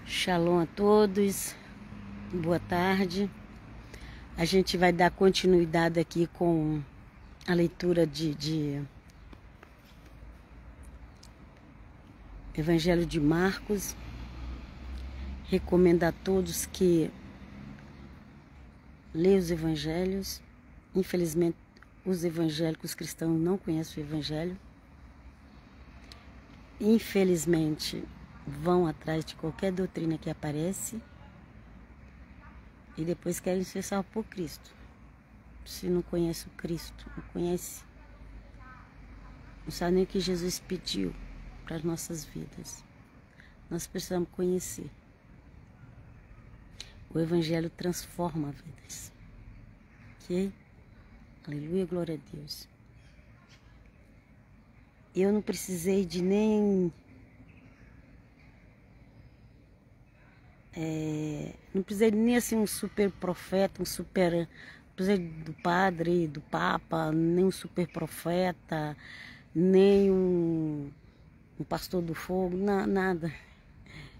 Shalom a todos, boa tarde. A gente vai dar continuidade aqui com a leitura de Evangelho de Marcos. Recomendo a todos que leiam os evangelhos. Infelizmente, os evangélicos cristãos não conhecem o evangelho. Infelizmente, vão atrás de qualquer doutrina que aparece e depois querem ser salvos por Cristo. Se não conhece o Cristo, não sabe nem o que Jesus pediu para as nossas vidas. Nós precisamos conhecer. O Evangelho transforma vidas. Ok? Aleluia, glória a Deus. Eu não precisei de nem... não precisei nem assim um super profeta, não precisei do padre, do papa, nem um super profeta, nem um pastor do fogo, nada.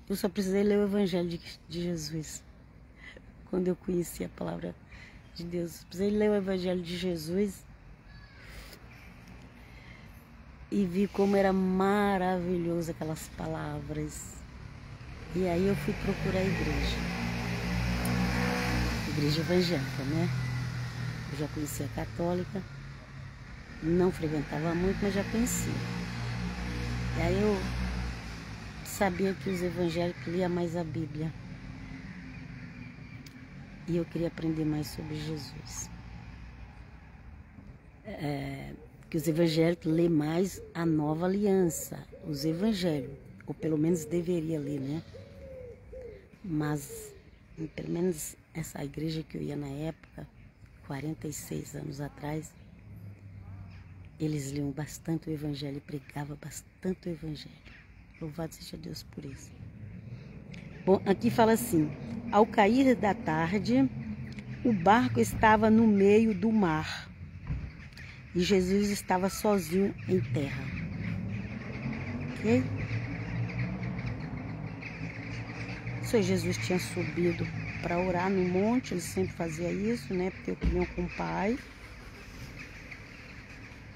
Eu só precisei ler o Evangelho de Jesus. Quando eu conheci a palavra de Deus, precisei ler o Evangelho de Jesus e vi como era maravilhoso aquelas palavras. E aí eu fui procurar a igreja evangélica, né? Eu já conhecia a católica, não frequentava muito, mas já conhecia. E aí eu sabia que os evangélicos liam mais a Bíblia. E eu queria aprender mais sobre Jesus. Que os evangélicos lêem mais a nova aliança, os evangelhos, ou pelo menos deveria ler, né? Mas, pelo menos essa igreja que eu ia na época, 46 anos atrás, eles liam bastante o evangelho e pregavam bastante o evangelho. Louvado seja Deus por isso. Bom, aqui fala assim: ao cair da tarde, o barco estava no meio do mar e Jesus estava sozinho em terra. Ok? O Senhor Jesus tinha subido para orar no monte, ele sempre fazia isso, né? Porque eu comunhão com o Pai.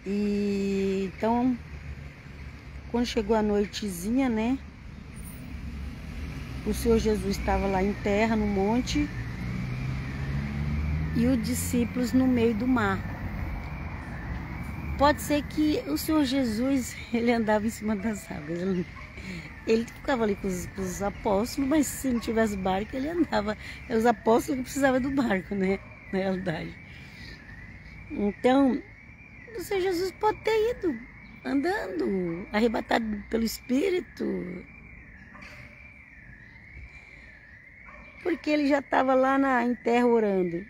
E então, quando chegou a noitezinha, né? O Senhor Jesus estava lá em terra, no monte, e os discípulos no meio do mar. Pode ser que o Senhor Jesus, ele andava em cima das águas. Ele ficava ali com os apóstolos, mas se não tivesse barco, ele andava. Os apóstolos que precisavam do barco, né? Na realidade. Então, o Senhor Jesus pode ter ido andando, arrebatado pelo Espírito, porque ele já estava lá em terra orando.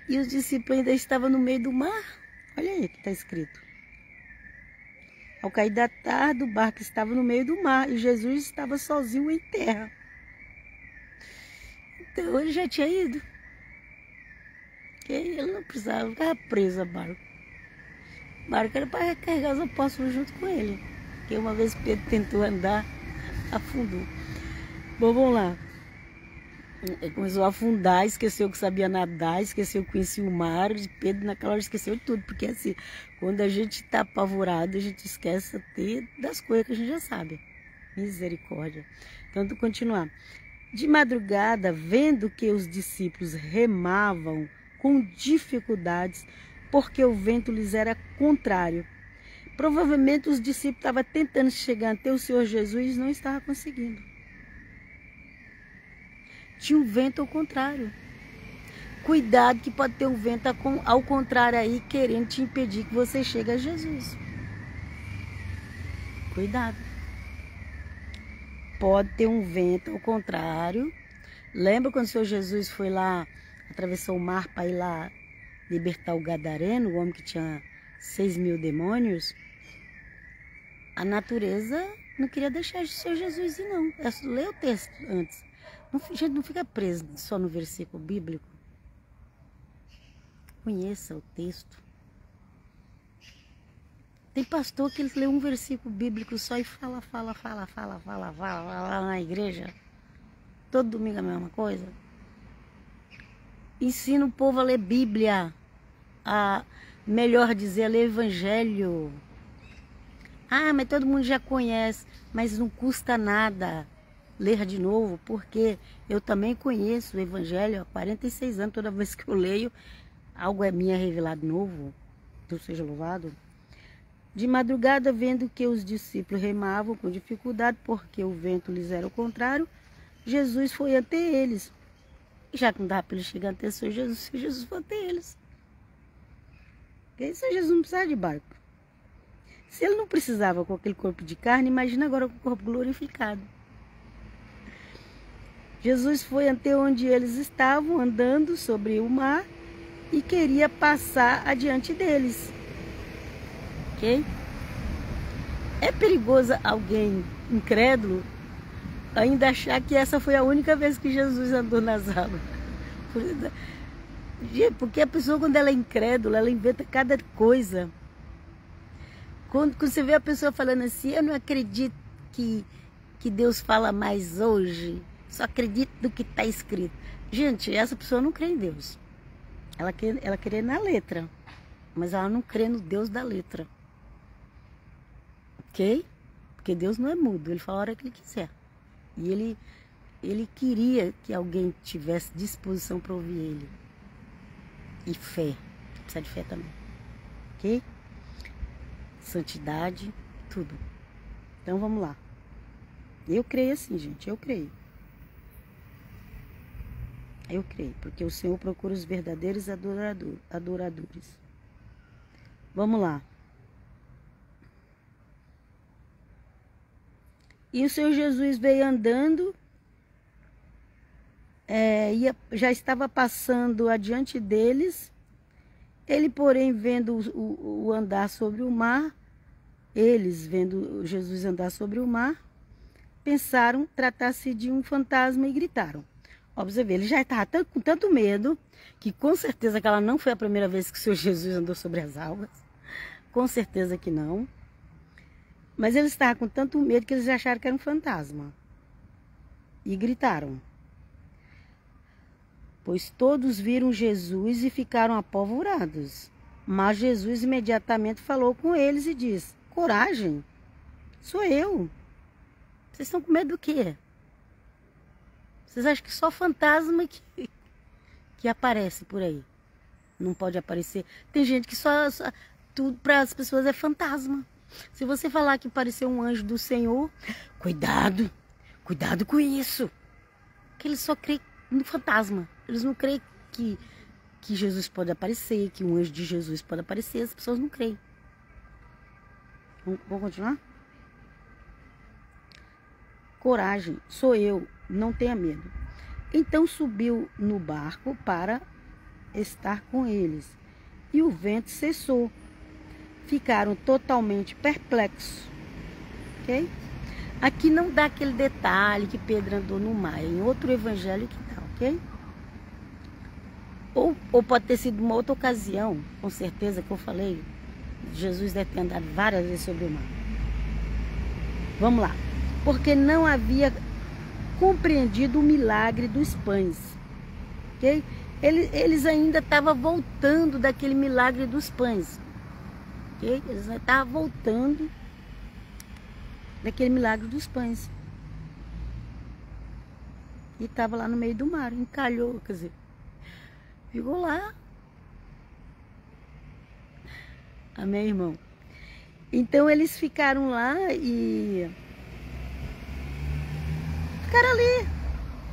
E os discípulos ainda estavam no meio do mar. Olha aí que está escrito. Ao cair da tarde, o barco estava no meio do mar e Jesus estava sozinho em terra. Então ele já tinha ido. Ele não precisava ficar preso a barco. O barco era para carregar os apóstolos junto com ele. Porque uma vez Pedro tentou andar, afundou. Bom, vamos lá. Ele começou a afundar, esqueceu que sabia nadar, esqueceu que conhecia o mar. Pedro naquela hora esqueceu de tudo, porque assim, quando a gente está apavorado, a gente esquece até das coisas que a gente já sabe. Misericórdia. Então, vou continuar. De madrugada, vendo que os discípulos remavam com dificuldades, porque o vento lhes era contrário. Provavelmente os discípulos estavam tentando chegar até o Senhor Jesus e não estavam conseguindo. Tinha um vento ao contrário. Cuidado que pode ter um vento ao contrário aí, querendo te impedir que você chegue a Jesus. Cuidado. Pode ter um vento ao contrário. Lembra quando o Senhor Jesus foi lá, atravessou o mar para ir lá libertar o Gadareno, o homem que tinha 6.000 demônios? A natureza não queria deixar o Senhor Jesus ir, não. Lê o texto antes. A gente não fica preso só no versículo bíblico. Conheça o texto. Tem pastor que ele lê um versículo bíblico só e fala na igreja. todo domingo a mesma coisa. Ensina o povo a ler Bíblia, a, melhor dizer, a ler Evangelho. Ah, mas todo mundo já conhece, mas não custa nada ler de novo, porque eu também conheço o Evangelho há 46 anos, toda vez que eu leio, algo é minha revelado novo, Deus seja louvado. De madrugada, vendo que os discípulos remavam com dificuldade, porque o vento lhes era o contrário, Jesus foi até eles. Já que não dava para eles chegar até o Senhor Jesus, Jesus foi até eles. Porque o Senhor Jesus não precisava de barco. Se ele não precisava com aquele corpo de carne, imagina agora com o corpo glorificado. Jesus foi até onde eles estavam, andando sobre o mar, e queria passar adiante deles. Ok? É perigoso alguém incrédulo ainda achar que essa foi a única vez que Jesus andou nas águas. Porque a pessoa, quando ela é incrédula, ela inventa cada coisa. Quando você vê a pessoa falando assim, eu não acredito que Deus fala mais hoje, só acredito no que está escrito. Gente, essa pessoa não crê em Deus. Ela crê na letra, mas ela não crê no Deus da letra. Ok? Porque Deus não é mudo, ele fala a hora que ele quiser. E ele queria que alguém tivesse disposição para ouvir ele. E fé. Precisa de fé também. Ok? Santidade, tudo. Então vamos lá. Eu creio assim, gente. Eu creio. Eu creio. Porque o Senhor procura os verdadeiros adoradores. Vamos lá. E o Senhor Jesus veio andando, já estava passando adiante deles. Ele, porém, vendo o andar sobre o mar, eles, vendo Jesus andar sobre o mar, pensaram tratar-se de um fantasma e gritaram. Ó, você vê, ele já estava com tanto medo, que com certeza que ela não foi a primeira vez que o Senhor Jesus andou sobre as águas. Com certeza que não. Mas eles estavam com tanto medo que eles acharam que era um fantasma. E gritaram. Pois todos viram Jesus e ficaram apavorados. Mas Jesus imediatamente falou com eles e disse, coragem, sou eu. Vocês estão com medo do quê? Vocês acham que só fantasma que aparece por aí? Não pode aparecer. Tem gente que só tudo para as pessoas é fantasma. Se você falar que pareceu um anjo do Senhor, cuidado com isso. Porque eles só creem no fantasma. Eles não creem que Jesus pode aparecer, que um anjo de Jesus pode aparecer. As pessoas não creem. Vamos continuar? Coragem, sou eu, não tenha medo. Então subiu no barco para estar com eles. E o vento cessou. Ficaram totalmente perplexos. Ok? Aqui não dá aquele detalhe que Pedro andou no mar. Em outro evangelho que dá, ok? Ou pode ter sido uma outra ocasião, com certeza que eu falei. Jesus deve ter andado várias vezes sobre o mar. Vamos lá. Porque não havia compreendido o milagre dos pães. Ok? Eles ainda estavam voltando daquele milagre dos pães. Okay? Eles estavam voltando daquele milagre dos pães. E estava lá no meio do mar, encalhou, quer dizer, ficou lá. Amém, irmão? Então eles ficaram lá e ficaram ali,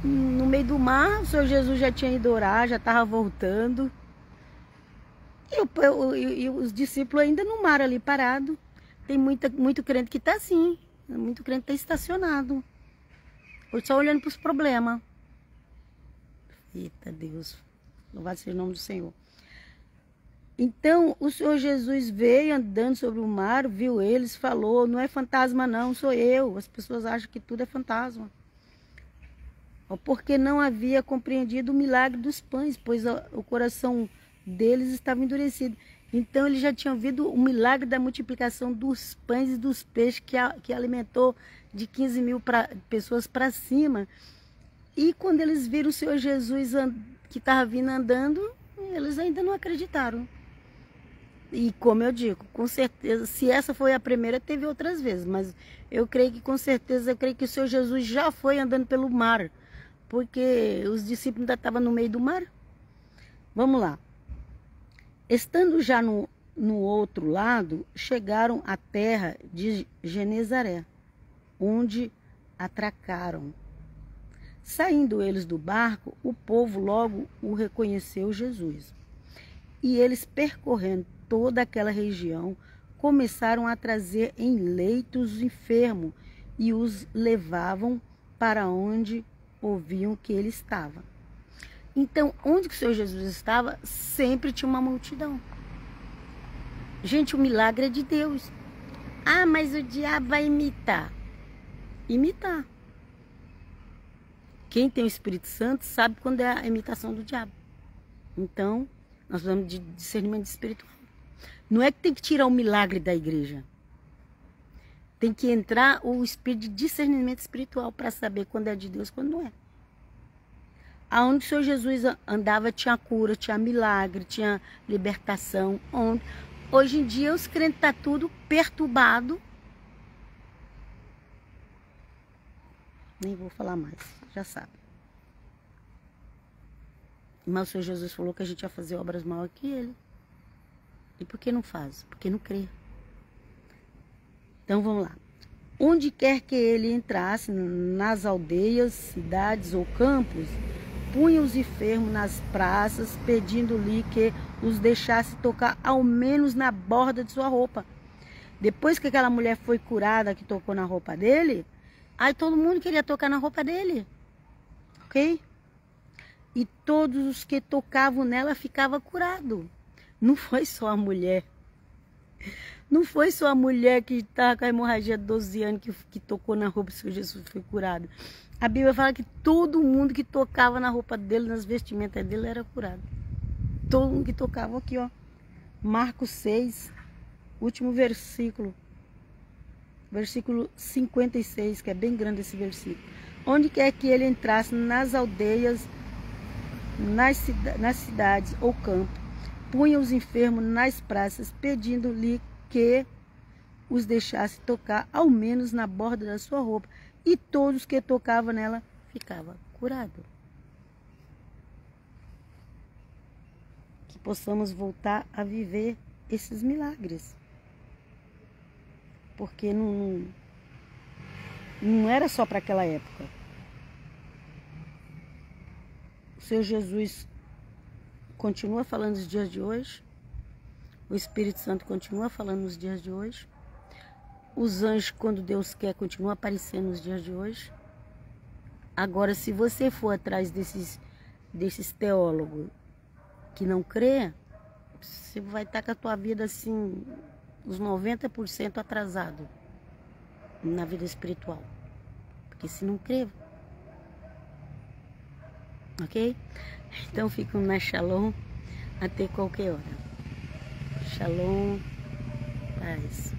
no meio do mar. O Senhor Jesus já tinha ido orar, já estava voltando. E os discípulos ainda no mar ali parado. Tem muito crente que está assim. Muito crente está estacionado. Ou só olhando para os problemas. Eita Deus. Louvado seja o nome do Senhor. Então o Senhor Jesus veio andando sobre o mar, viu eles, falou, não é fantasma não, sou eu. As pessoas acham que tudo é fantasma. Porque não havia compreendido o milagre dos pães, pois o coração deles estava endurecido. Então eles já tinham visto o milagre da multiplicação dos pães e dos peixes que alimentou de 15 mil pessoas para cima. E quando eles viram o Senhor Jesus que estava vindo andando, eles ainda não acreditaram. E como eu digo, com certeza, se essa foi a primeira, teve outras vezes, mas eu creio que com certeza, eu creio que o Senhor Jesus já foi andando pelo mar, porque os discípulos ainda estavam no meio do mar. Vamos lá. Estando já no outro lado, chegaram à terra de Genezaré, onde atracaram. Saindo eles do barco, o povo logo o reconheceu Jesus. E eles, percorrendo toda aquela região, começaram a trazer em leitos os enfermos e os levavam para onde ouviam que ele estava. Então, onde que o Senhor Jesus estava, sempre tinha uma multidão. Gente, o milagre é de Deus. Ah, mas o diabo vai imitar. Imitar. Quem tem o Espírito Santo sabe quando é a imitação do diabo. Então, nós falamos de discernimento espiritual. Não é que tem que tirar o milagre da igreja. Tem que entrar o espírito de discernimento espiritual para saber quando é de Deus e quando não é. Aonde o Senhor Jesus andava tinha cura, tinha milagre, tinha libertação. Onde... Hoje em dia os crentes estão tudo perturbado. Nem vou falar mais, já sabe. Mas o Senhor Jesus falou que a gente ia fazer obras maiores que ele. E por que não faz? Porque não crê. Então vamos lá. Onde quer que ele entrasse, nas aldeias, cidades ou campos, punha os enfermos nas praças, pedindo-lhe que os deixasse tocar ao menos na borda de sua roupa. Depois que aquela mulher foi curada, que tocou na roupa dele, aí todo mundo queria tocar na roupa dele. Ok? E todos os que tocavam nela ficavam curados. Não foi só a mulher. Não foi só a mulher que estava com a hemorragia de 12 anos que tocou na roupa do Senhor Jesus foi curado. A Bíblia fala que todo mundo que tocava na roupa dele, nas vestimentas dele, era curado. Todo mundo que tocava. Aqui, ó. Marcos 6, último versículo. Versículo 56, que é bem grande esse versículo. Onde quer que ele entrasse, nas aldeias, nas cidades ou campos, punha os enfermos nas praças, pedindo-lhe que os deixasse tocar ao menos na borda da sua roupa. E todos que tocavam nela ficavam curados. Que possamos voltar a viver esses milagres. Porque não era só para aquela época. O Senhor Jesus continua falando nos dias de hoje. O Espírito Santo continua falando nos dias de hoje. Os anjos, quando Deus quer, continuam aparecendo nos dias de hoje. Agora, se você for atrás desses teólogos que não crê, você vai estar com a tua vida assim, uns 90% atrasado na vida espiritual. Porque se não crê, ok? Então fico na Shalom até qualquer hora. Shalom, paz.